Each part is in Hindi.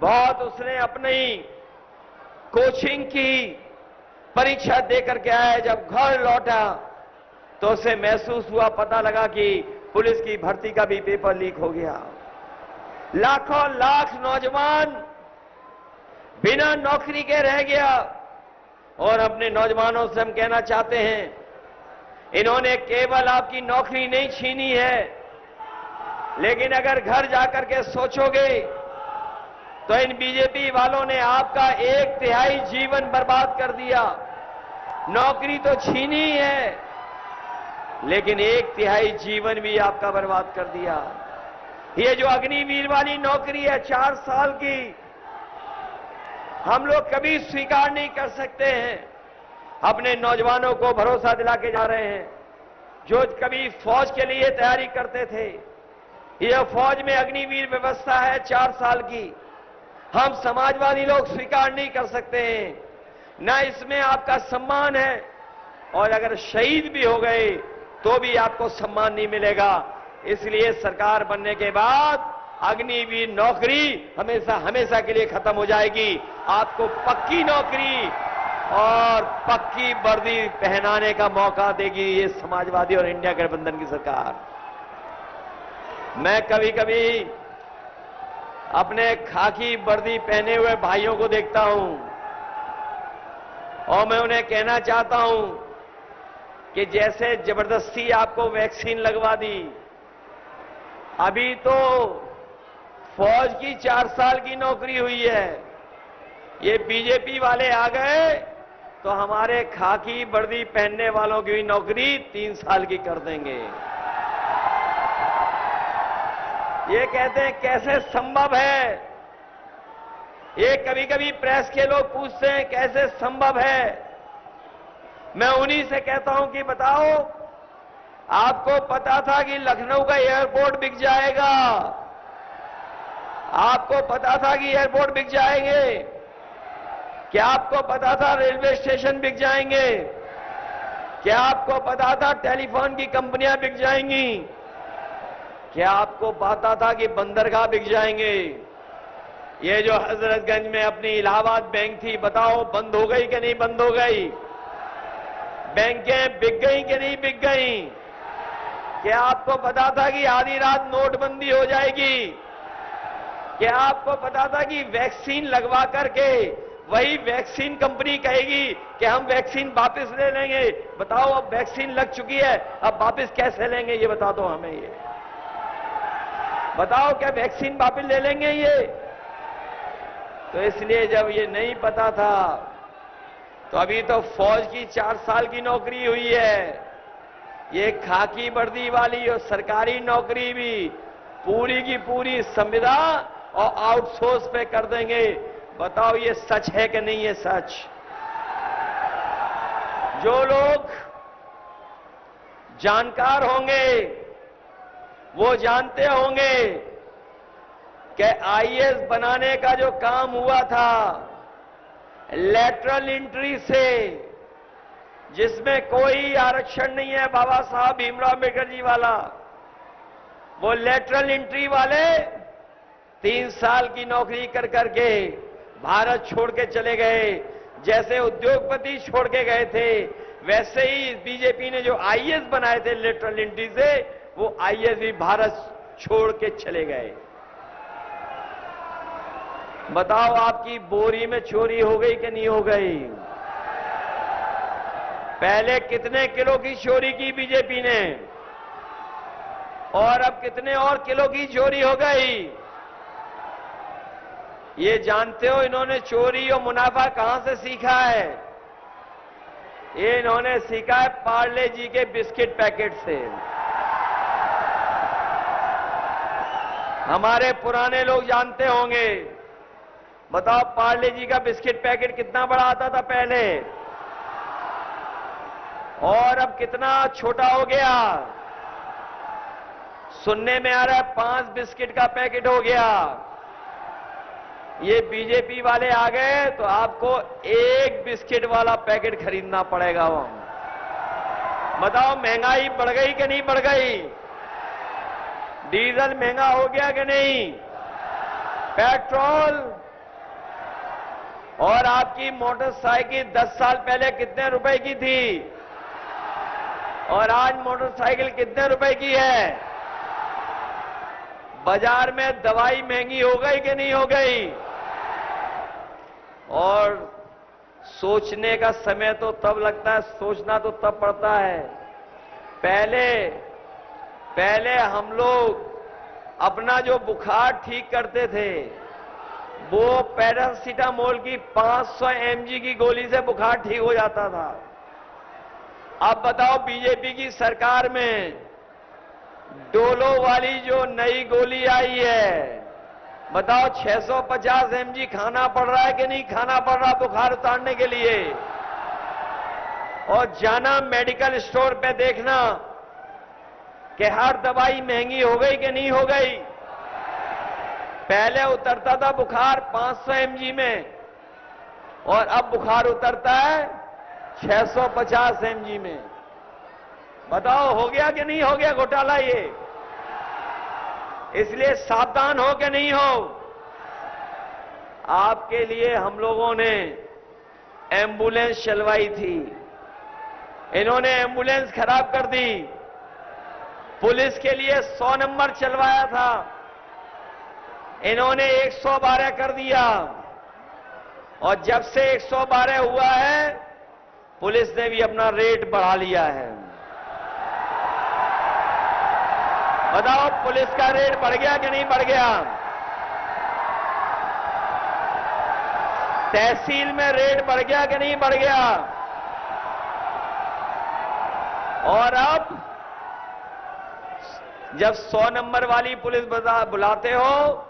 बहुत उसने अपनी कोचिंग की परीक्षा दे करके आया, जब घर लौटा तो उसे महसूस हुआ, पता लगा कि पुलिस की भर्ती का भी पेपर लीक हो गया। लाखों लाख नौजवान बिना नौकरी के रह गया। और अपने नौजवानों से हम कहना चाहते हैं, इन्होंने केवल आपकी नौकरी नहीं छीनी है, लेकिन अगर घर जाकर के सोचोगे तो इन बीजेपी वालों ने आपका 1/3 जीवन बर्बाद कर दिया। नौकरी तो छीनी ही है, लेकिन 1/3 जीवन भी आपका बर्बाद कर दिया। ये जो अग्निवीर वाली नौकरी है 4 साल की, हम लोग कभी स्वीकार नहीं कर सकते हैं। अपने नौजवानों को भरोसा दिला के जा रहे हैं, जो कभी फौज के लिए तैयारी करते थे। यह फौज में अग्निवीर व्यवस्था है 4 साल की, हम समाजवादी लोग स्वीकार नहीं कर सकते हैं। ना इसमें आपका सम्मान है, और अगर शहीद भी हो गए तो भी आपको सम्मान नहीं मिलेगा। इसलिए सरकार बनने के बाद अग्निवीर नौकरी हमेशा हमेशा के लिए खत्म हो जाएगी। आपको पक्की नौकरी और पक्की वर्दी पहनाने का मौका देगी ये समाजवादी और इंडिया गठबंधन की सरकार। मैं कभी कभी अपने खाकी वर्दी पहने हुए भाइयों को देखता हूं और मैं उन्हें कहना चाहता हूं कि जैसे जबरदस्ती आपको वैक्सीन लगवा दी, अभी तो फौज की 4 साल की नौकरी हुई है, ये बीजेपी वाले आ गए तो हमारे खाकी वर्दी पहनने वालों की भी नौकरी 3 साल की कर देंगे। ये कहते हैं कैसे संभव है? ये कभी कभी प्रेस के लोग पूछते हैं कैसे संभव है। मैं उन्हीं से कहता हूं कि बताओ, आपको पता था कि लखनऊ का एयरपोर्ट बिक जाएगा? आपको पता था कि एयरपोर्ट बिक जाएंगे? क्या आपको पता था रेलवे स्टेशन बिक जाएंगे? क्या आपको पता था टेलीफोन की कंपनियां बिक जाएंगी? क्या आपको पता था कि बंदरगाह बिक जाएंगे? ये जो हजरतगंज में अपनी इलाहाबाद बैंक थी, बताओ बंद हो गई कि नहीं बंद हो गई? बैंकें बिक गई कि नहीं बिक गई? क्या आपको पता था कि आधी रात नोटबंदी हो जाएगी? क्या आपको पता था कि वैक्सीन लगवा करके वही वैक्सीन कंपनी कहेगी कि हम वैक्सीन वापस ले लेंगे? बताओ, अब वैक्सीन लग चुकी है, अब वापस कैसे लेंगे? ये बता दो हमें। ये बताओ, क्या वैक्सीन वापस ले लेंगे ये? तो इसलिए जब ये नहीं पता था तो अभी तो फौज की 4 साल की नौकरी हुई है, ये खाकी वर्दी वाली और सरकारी नौकरी भी पूरी की पूरी संविदा और आउटसोर्स पे कर देंगे। बताओ, ये सच है कि नहीं? ये सच। जो लोग जानकार होंगे वो जानते होंगे कि आईएएस बनाने का जो काम हुआ था लेटरल एंट्री से, जिसमें कोई आरक्षण नहीं है, बाबा साहब भीमराव अंबेडकर जी वाला, वो लेटरल एंट्री वाले 3 साल की नौकरी कर करके भारत छोड़ के चले गए। जैसे उद्योगपति छोड़ के गए थे, वैसे ही बीजेपी ने जो आईएएस बनाए थे लेटरल एंट्री से, वो आईएएस भी भारत छोड़ के चले गए। बताओ, आपकी बोरी में चोरी हो गई कि नहीं हो गई? पहले कितने किलो की चोरी की बीजेपी ने, और अब कितने और किलो की चोरी हो गई? ये जानते हो इन्होंने चोरी और मुनाफा कहां से सीखा है? ये इन्होंने सीखा है पार्ले जी के बिस्किट पैकेट से। हमारे पुराने लोग जानते होंगे। बताओ, पार्ले जी का बिस्किट पैकेट कितना बड़ा आता था पहले, और अब कितना छोटा हो गया? सुनने में आ रहा है 5 बिस्किट का पैकेट हो गया। ये बीजेपी वाले आ गए तो आपको 1 बिस्किट वाला पैकेट खरीदना पड़ेगा। वो बताओ, महंगाई बढ़ गई कि नहीं बढ़ गई? डीजल महंगा हो गया कि नहीं? पेट्रोल और आपकी मोटरसाइकिल 10 साल पहले कितने रुपए की थी और आज मोटरसाइकिल कितने रुपए की है? बाजार में दवाई महंगी हो गई कि नहीं हो गई? और सोचने का समय तो तब लगता है, सोचना तो तब पड़ता है। पहले हम लोग अपना जो बुखार ठीक करते थे वो पैरासीटामोल की 500 mg की गोली से बुखार ठीक हो जाता था। अब बताओ बीजेपी की सरकार में डोलो वाली जो नई गोली आई है, बताओ 650 mg खाना पड़ रहा है कि नहीं खाना पड़ रहा बुखार उतारने के लिए? और जाना मेडिकल स्टोर पे देखना कि हर दवाई महंगी हो गई कि नहीं हो गई? पहले उतरता था बुखार 500 mg में और अब बुखार उतरता है 650 mg में। बताओ हो गया कि नहीं हो गया घोटाला ये? इसलिए सावधान हो कि नहीं हो? आपके लिए हम लोगों ने एम्बुलेंस चलवाई थी, इन्होंने एम्बुलेंस खराब कर दी। पुलिस के लिए 100 नंबर चलवाया था, इन्होंने 112 कर दिया। और जब से 112 हुआ है पुलिस ने भी अपना रेट बढ़ा लिया है। बताओ पुलिस का रेट बढ़ गया कि नहीं बढ़ गया? तहसील में रेट बढ़ गया कि नहीं बढ़ गया? और अब जब 100 नंबर वाली पुलिस बुलाते हो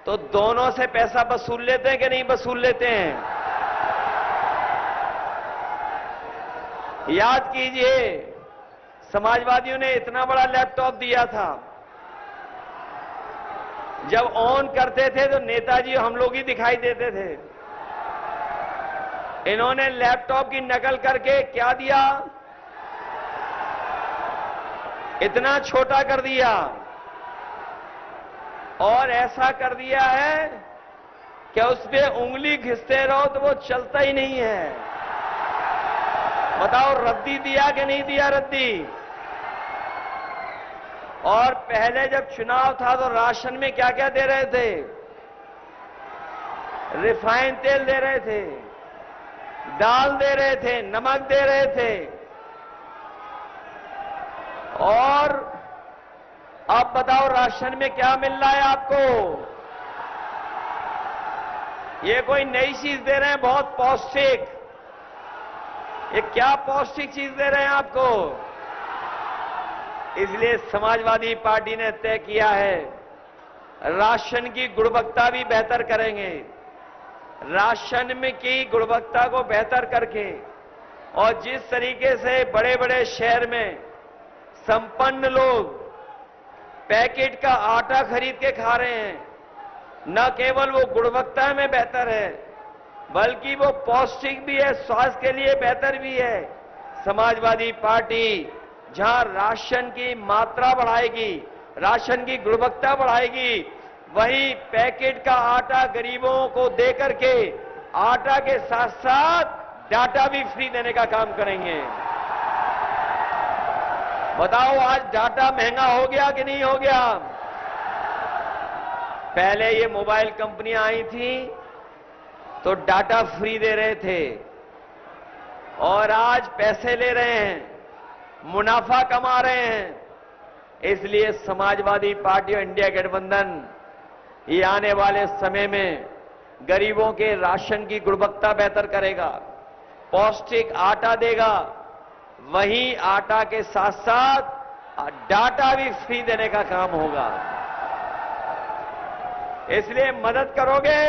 तो दोनों से पैसा वसूल लेते हैं कि नहीं वसूल लेते हैं? याद कीजिए, समाजवादियों ने इतना बड़ा लैपटॉप दिया था, जब ऑन करते थे तो नेताजी हम लोग ही दिखाई देते थे। इन्होंने लैपटॉप की नकल करके क्या दिया, इतना छोटा कर दिया और ऐसा कर दिया है कि उस पे उंगली घिसते रहो तो वो चलता ही नहीं है। बताओ रद्दी दिया कि नहीं दिया रद्दी? और पहले जब चुनाव था तो राशन में क्या क्या दे रहे थे? रिफाइंड तेल दे रहे थे, दाल दे रहे थे, नमक दे रहे थे। और अब बताओ राशन में क्या मिल रहा है आपको? ये कोई नई चीज दे रहे हैं बहुत पौष्टिक। ये क्या पौष्टिक चीज दे रहे हैं आपको? इसलिए समाजवादी पार्टी ने तय किया है राशन की गुणवत्ता भी बेहतर करेंगे। राशन में की गुणवत्ता को बेहतर करके और जिस तरीके से बड़े बड़े शहर में संपन्न लोग पैकेट का आटा खरीद के खा रहे हैं, न केवल वो गुणवत्ता में बेहतर है बल्कि वो पौष्टिक भी है, स्वास्थ्य के लिए बेहतर भी है। समाजवादी पार्टी जहां राशन की मात्रा बढ़ाएगी, राशन की गुणवत्ता बढ़ाएगी, वहीं पैकेट का आटा गरीबों को देकर के आटा के साथ साथ डाटा भी फ्री देने का काम करेंगे। बताओ आज डाटा महंगा हो गया कि नहीं हो गया? पहले ये मोबाइल कंपनियां आई थी तो डाटा फ्री दे रहे थे और आज पैसे ले रहे हैं, मुनाफा कमा रहे हैं। इसलिए समाजवादी पार्टी और इंडिया गठबंधन ये आने वाले समय में गरीबों के राशन की गुणवत्ता बेहतर करेगा, पौष्टिक आटा देगा, वहीं आटा के साथ साथ डाटा भी फ्री देने का काम होगा। इसलिए मदद करोगे?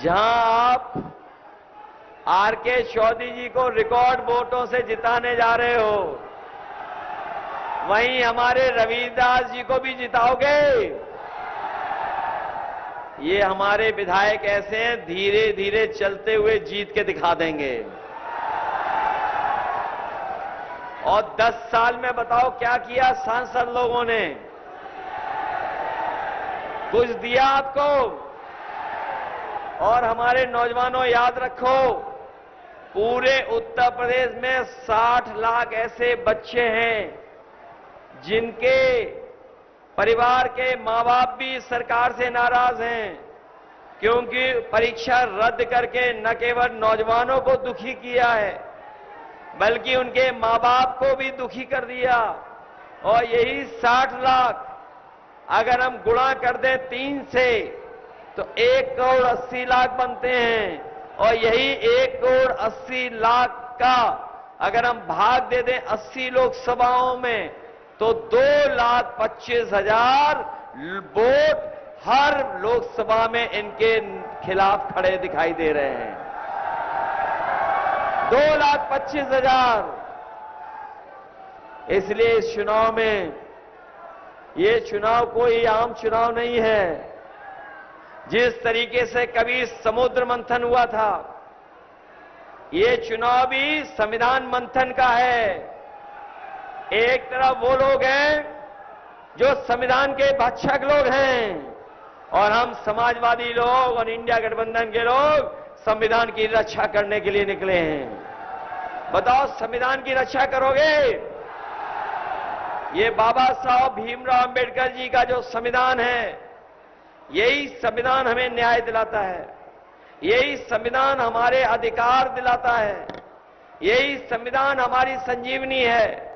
जहां आप आर.के. चौधरी जी को रिकॉर्ड वोटों से जिताने जा रहे हो, वहीं हमारे रविदास जी को भी जिताओगे? ये हमारे विधायक ऐसे हैं, धीरे धीरे चलते हुए जीत के दिखा देंगे। और 10 साल में बताओ क्या किया सांसद लोगों ने? कुछ दिया आपको? और हमारे नौजवानों, याद रखो, पूरे उत्तर प्रदेश में 60 लाख ऐसे बच्चे हैं जिनके परिवार के मां बाप भी सरकार से नाराज हैं, क्योंकि परीक्षा रद्द करके न केवल नौजवानों को दुखी किया है बल्कि उनके मां बाप को भी दुखी कर दिया। और यही 60 लाख अगर हम गुणा कर दें 3 से तो 1 करोड़ 80 लाख बनते हैं, और यही 1 करोड़ 80 लाख का अगर हम भाग दे दें 80 लोकसभाओं में तो 2,25,000 वोट हर लोकसभा में इनके खिलाफ खड़े दिखाई दे रहे हैं। 2,25,000। इसलिए इस चुनाव में, ये चुनाव कोई आम चुनाव नहीं है। जिस तरीके से कभी समुद्र मंथन हुआ था, ये चुनाव भी संविधान मंथन का है। एक तरफ वो लोग हैं जो संविधान के भक्षक लोग हैं, और हम समाजवादी लोग और इंडिया गठबंधन के लोग संविधान की रक्षा करने के लिए निकले हैं। बताओ, संविधान की रक्षा करोगे? ये बाबा साहब भीमराव अंबेडकर जी का जो संविधान है, यही संविधान हमें न्याय दिलाता है, यही संविधान हमारे अधिकार दिलाता है, यही संविधान हमारी संजीवनी है,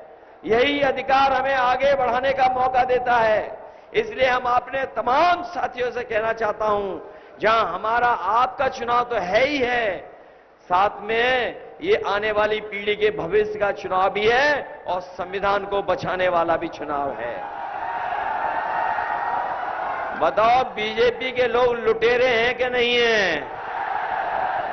यही अधिकार हमें आगे बढ़ाने का मौका देता है। इसलिए हम अपने तमाम साथियों से कहना चाहता हूं, जहां हमारा आपका चुनाव तो है ही है, साथ में ये आने वाली पीढ़ी के भविष्य का चुनाव भी है और संविधान को बचाने वाला भी चुनाव है। बताओ, बीजेपी के लोग लुटेरे हैं कि नहीं हैं?